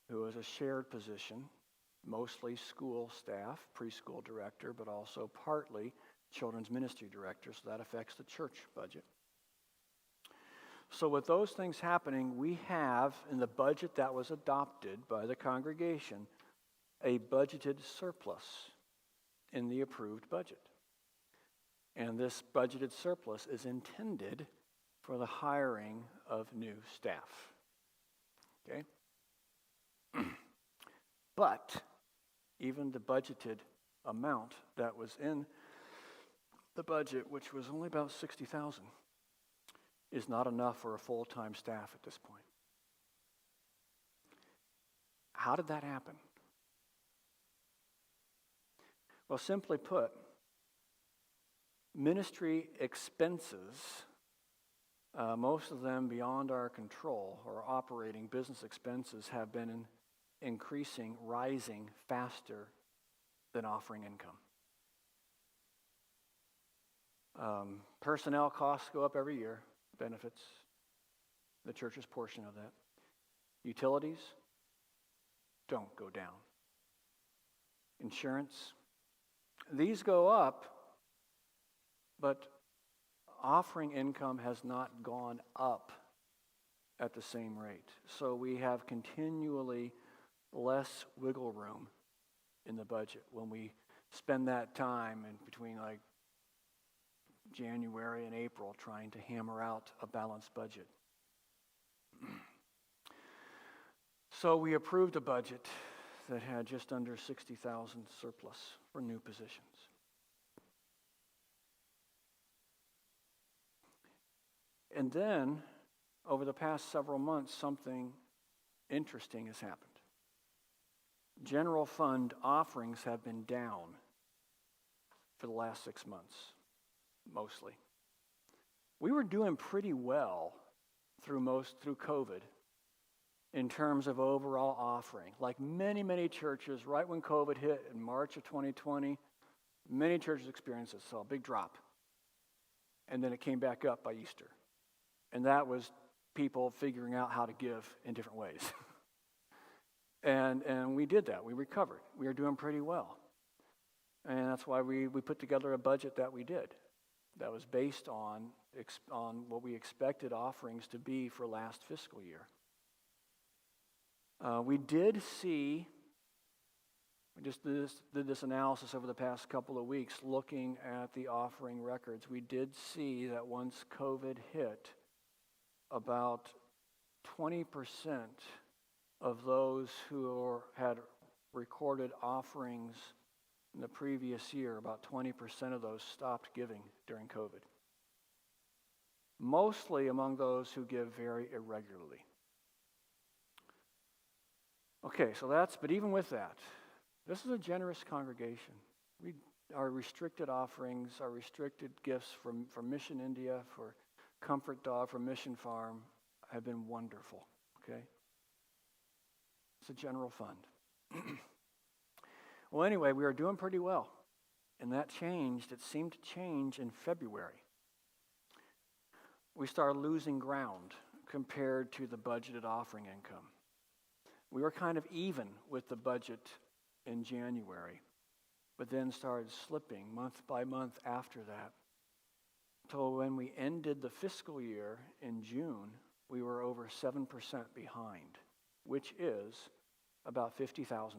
who is a shared position, mostly school staff, preschool director, but also partly children's ministry director, so that affects the church budget. So with those things happening, we have, in the budget that was adopted by the congregation, a budgeted surplus in the approved budget. And this budgeted surplus is intended for the hiring of new staff. Okay? But even the budgeted amount that was in the budget, which was only about $60,000, is not enough for a full-time staff at this point. How did that happen? Well, simply put, ministry expenses, most of them beyond our control, or operating business expenses, have been increasing, rising faster than offering income. Personnel costs go up every year, benefits, the church's portion of that. Utilities don't go down. Insurance, these go up, but offering income has not gone up at the same rate. So we have continually less wiggle room in the budget when we spend that time in between like January and April trying to hammer out a balanced budget. So we approved a budget that had just under 60,000 surplus for new positions. And then, over the past several months, something interesting has happened. General fund offerings have been down for the last 6 months, mostly. We were doing pretty well through COVID in terms of overall offering. Like many churches, right when COVID hit in March of 2020, many churches experienced this, so a big drop. And then it came back up by Easter. And that was people figuring out how to give in different ways. and we did that. We recovered. We were doing pretty well. And that's why we put together a budget that we did. That was based on what we expected offerings to be for last fiscal year. We did see, we just did this analysis over the past couple of weeks looking at the offering records. We did see that once COVID hit, about 20% of those who had recorded offerings in the previous year, about 20% of those stopped giving during COVID. Mostly among those who give very irregularly. Okay, but even with that, this is a generous congregation. our restricted offerings, our restricted gifts from Mission India, for Comfort Dog, for Mission Farm, have been wonderful, okay? It's a general fund. Well, anyway, we were doing pretty well. And that changed. It seemed to change in February. We started losing ground compared to the budgeted offering income. We were kind of even with the budget in January, but then started slipping month by month after that. So when we ended the fiscal year in June, we were over 7% behind, which is about $50,000.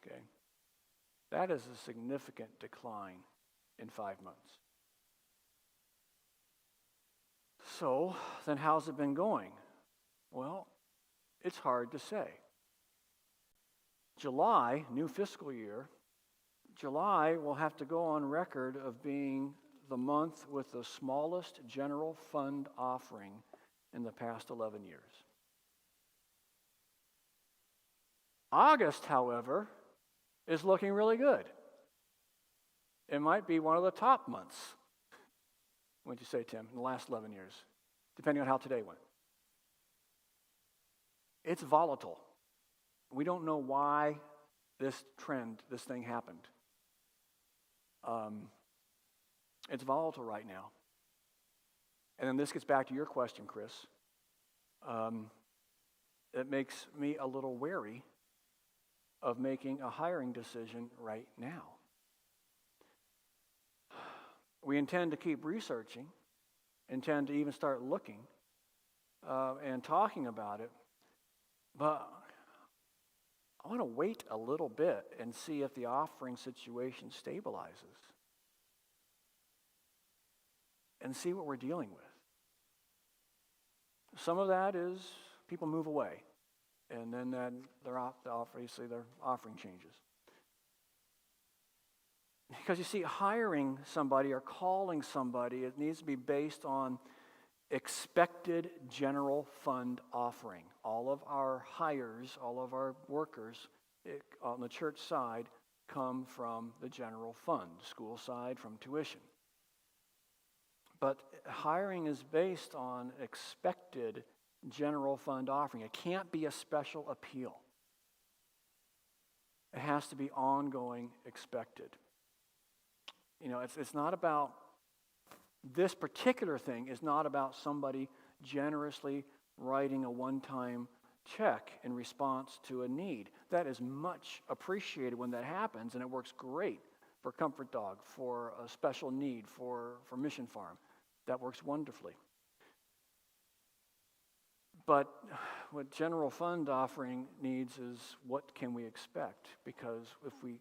Okay? That is a significant decline in 5 months. So, then how's it been going? Well, it's hard to say. July, new fiscal year, July will have to go on record of being the month with the smallest general fund offering in the past 11 years. August, however, is looking really good. It might be one of the top months. What'd you say, Tim, in the last 11 years, depending on how today went. It's volatile. We don't know why this thing happened. It's volatile right now. And then this gets back to your question, Chris. It makes me a little wary of making a hiring decision right now. We intend to keep researching, intend to even start looking and talking about it, but I want to wait a little bit and see if the offering situation stabilizes and see what we're dealing with. Some of that is people move away, and then obviously their offering changes. Because you see, hiring somebody or calling somebody, it needs to be based on expected general fund offering. All of our hires, all of our workers on the church side come from the general fund, school side from tuition. But hiring is based on expected general fund offering. It can't be a special appeal. It has to be ongoing expected. You know, it's not about, this particular thing is not about somebody generously writing a one-time check in response to a need. That is much appreciated when that happens, and it works great for Comfort Dog, for a special need, for Mission Farm. That works wonderfully. But what general fund offering needs is, what can we expect? Because if we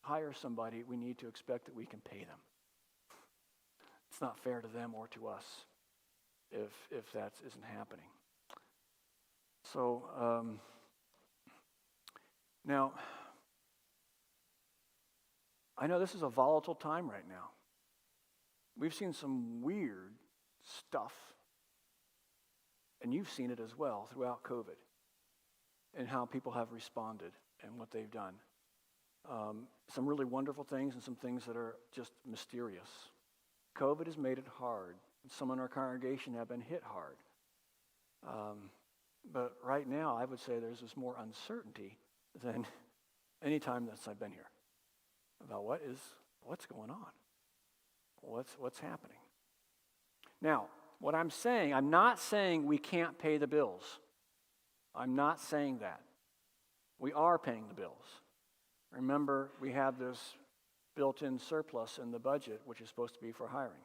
hire somebody, we need to expect that we can pay them. It's not fair to them or to us if that isn't happening. So now, I know this is a volatile time right now. We've seen some weird stuff, and you've seen it as well throughout COVID, and how people have responded and what they've done. Some really wonderful things and some things that are just mysterious. COVID has made it hard. Some in our congregation have been hit hard. But right now, I would say there's just more uncertainty than any time since I've been here about what's going on, what's happening. Now, what I'm saying, I'm not saying we can't pay the bills. I'm not saying that. We are paying the bills. Remember, we have this built-in surplus in the budget, which is supposed to be for hiring.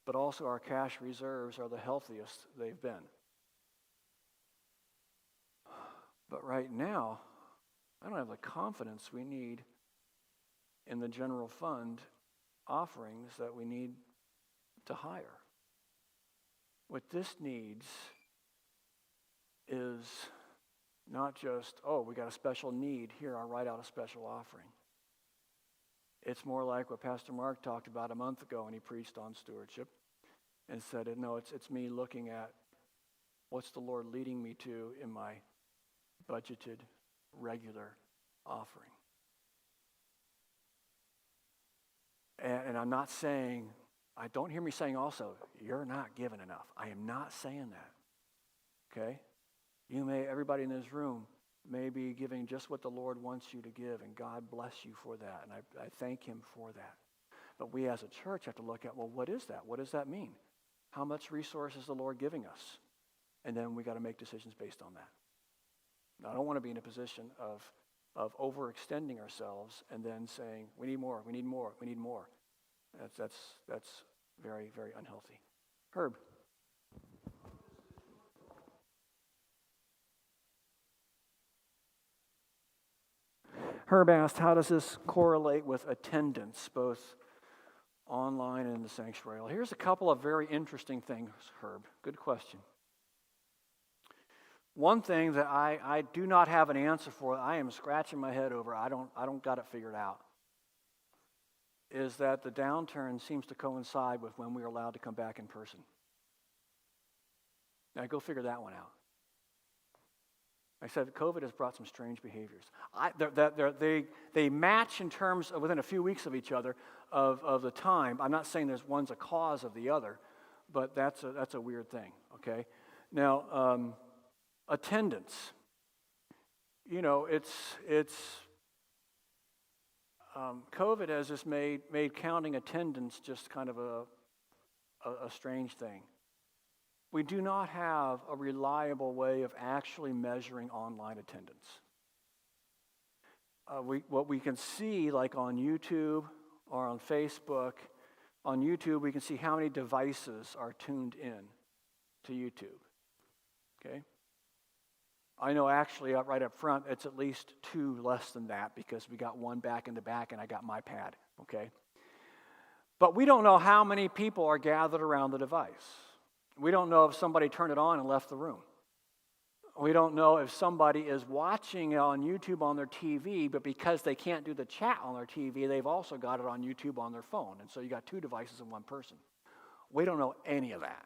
But also our cash reserves are the healthiest they've been. But right now, I don't have the confidence we need in the general fund offerings that we need to hire. What this needs is not just, we got a special need, here, I'll write out a special offering. It's more like what Pastor Mark talked about a month ago when he preached on stewardship and said, no, it's me looking at what's the Lord leading me to in my budgeted, regular offering. And I'm not saying, I don't hear me saying also, you're not giving enough. I am not saying that. Okay? Everybody in this room may be giving just what the Lord wants you to give, and God bless you for that, and I thank him for that. But we as a church have to look at, well, what is that? What does that mean? How much resource is the Lord giving us? And then we got to make decisions based on that. Now, I don't want to be in a position of overextending ourselves and then saying, we need more, we need more, we need more. That's very, very unhealthy. Herb. Herb asked, how does this correlate with attendance, both online and in the sanctuary? Well, here's a couple of very interesting things, Herb. Good question. One thing that I do not have an answer for, I am scratching my head over, I don't got it figured out, is that the downturn seems to coincide with when we are allowed to come back in person. Now, go figure that one out. Like I said, COVID has brought some strange behaviors. They match in terms of within a few weeks of each other of the time. I'm not saying there's one's a cause of the other, but that's a weird thing. Okay, now attendance. COVID has just made counting attendance just kind of a strange thing. We do not have a reliable way of actually measuring online attendance. What we can see, like on YouTube or on Facebook, on YouTube we can see how many devices are tuned in to YouTube. Okay? I know actually right up front it's at least 2 less than that because we got one back in the back and I got my pad. Okay? But we don't know how many people are gathered around the device. We don't know if somebody turned it on and left the room. We don't know if somebody is watching on YouTube on their TV, but because they can't do the chat on their TV, they've also got it on YouTube on their phone. And so you got 2 devices in one person. We don't know any of that.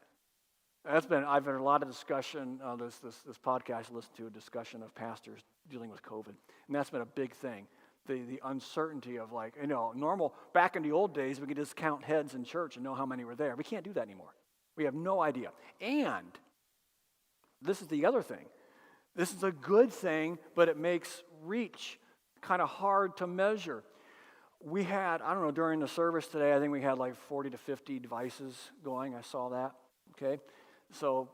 I've had a lot of discussion, this podcast I listened to, a discussion of pastors dealing with COVID. And that's been a big thing. The uncertainty of normal, back in the old days, we could just count heads in church and know how many were there. We can't do that anymore. We have no idea. And this is the other thing. This is a good thing, but it makes reach kind of hard to measure. We had, during the service today, I think we had like 40 to 50 devices going. I saw that, okay? So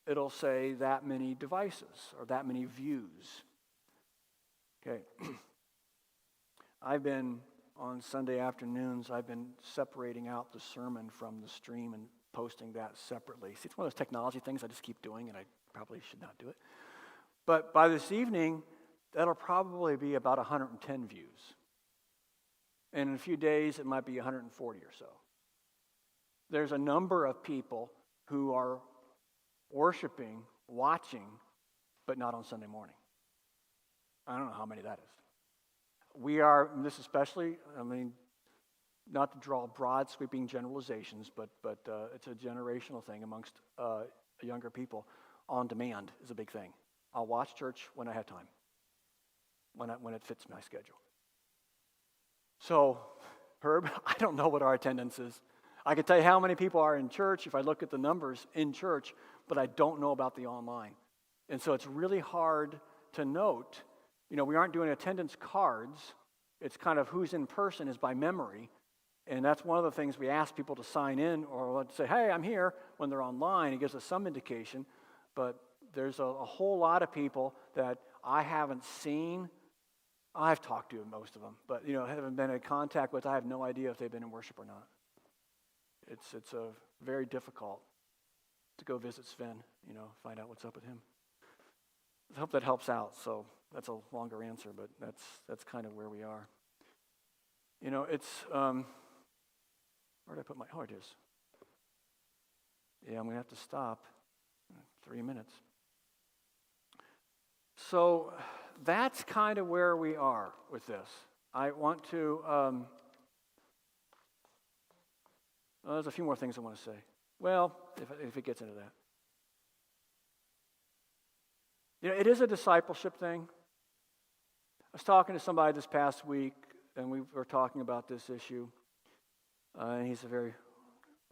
it'll say that many devices or that many views. Okay. On Sunday afternoons, I've been separating out the sermon from the stream and posting that separately. See, it's one of those technology things I just keep doing, and I probably should not do it. But by this evening, that'll probably be about 110 views. And in a few days, it might be 140 or so. There's a number of people who are worshiping, watching, but not on Sunday morning. I don't know how many that is. This especially, not to draw broad, sweeping generalizations, but it's a generational thing amongst younger people. On demand is a big thing. I'll watch church when I have time, when it fits my schedule. So, Herb, I don't know what our attendance is. I can tell you how many people are in church if I look at the numbers in church, but I don't know about the online. And so it's really hard to note. We aren't doing attendance cards. It's kind of who's in person is by memory. And that's one of the things we ask people to sign in or say, hey, I'm here, when they're online. It gives us some indication. But there's a whole lot of people that I haven't seen. I've talked to most of them, but haven't been in contact with. I have no idea if they've been in worship or not. It's a very difficult to go visit Sven, find out what's up with him. I hope that helps out. So that's a longer answer, but that's kind of where we are. It's where did I put my? Oh, it is. Yeah, I'm going to have to stop. 3 minutes. So that's kind of where we are with this. I want to, there's a few more things I want to say. Well, if it gets into that. It is a discipleship thing. I was talking to somebody this past week, and we were talking about this issue. And he's a very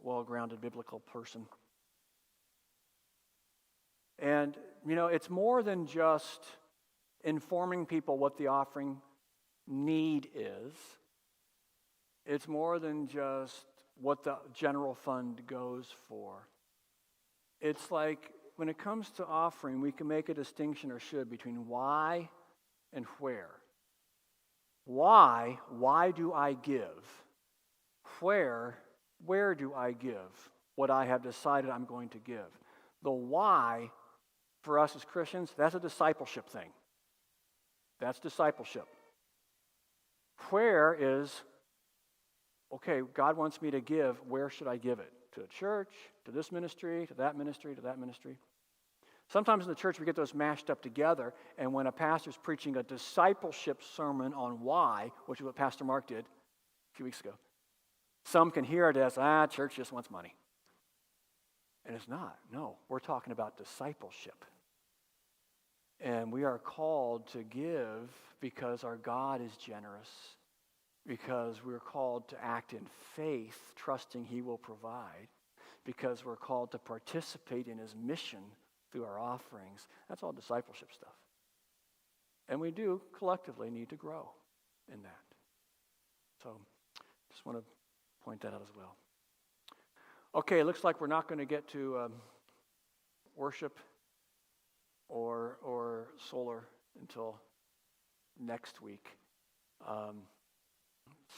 well-grounded biblical person. And, it's more than just informing people what the offering need is. It's more than just what the general fund goes for. It's like when it comes to offering, we can make a distinction, or should, between why and where. Why do I give? Where do I give what I have decided I'm going to give? The why, for us as Christians, that's a discipleship thing. That's discipleship. Where is, okay, God wants me to give, where should I give it? To a church, to this ministry, to that ministry, to that ministry. Sometimes in the church we get those mashed up together, and when a pastor's preaching a discipleship sermon on why, which is what Pastor Mark did a few weeks ago, some can hear it as, church just wants money. And it's not. No, we're talking about discipleship. And we are called to give because our God is generous, because we're called to act in faith, trusting He will provide, because we're called to participate in His mission through our offerings. That's all discipleship stuff. And we do collectively need to grow in that. So just want to point that out as well. Okay, it looks like we're not going to get to worship or solar until next week.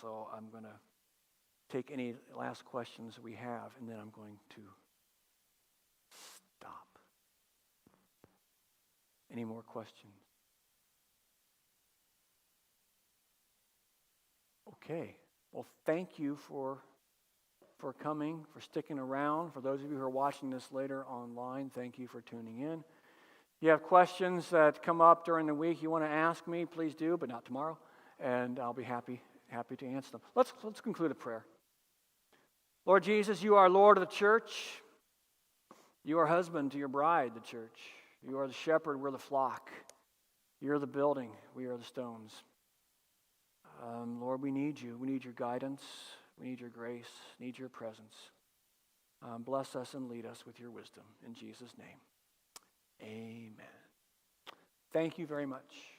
So I'm going to take any last questions we have, and then I'm going to stop. Any more questions? Okay. Well, thank you for coming, for sticking around. For those of you who are watching this later online, thank you for tuning in. If you have questions that come up during the week you want to ask me, please do, but not tomorrow, and I'll be happy to answer them. Let's conclude a prayer. Lord Jesus, you are Lord of the church. You are husband to your bride, the church. You are the shepherd, we're the flock. You're the building, we are the stones. Lord, we need you. We need your guidance. We need your grace. Need your presence. Bless us and lead us with your wisdom. In Jesus' name, amen. Thank you very much.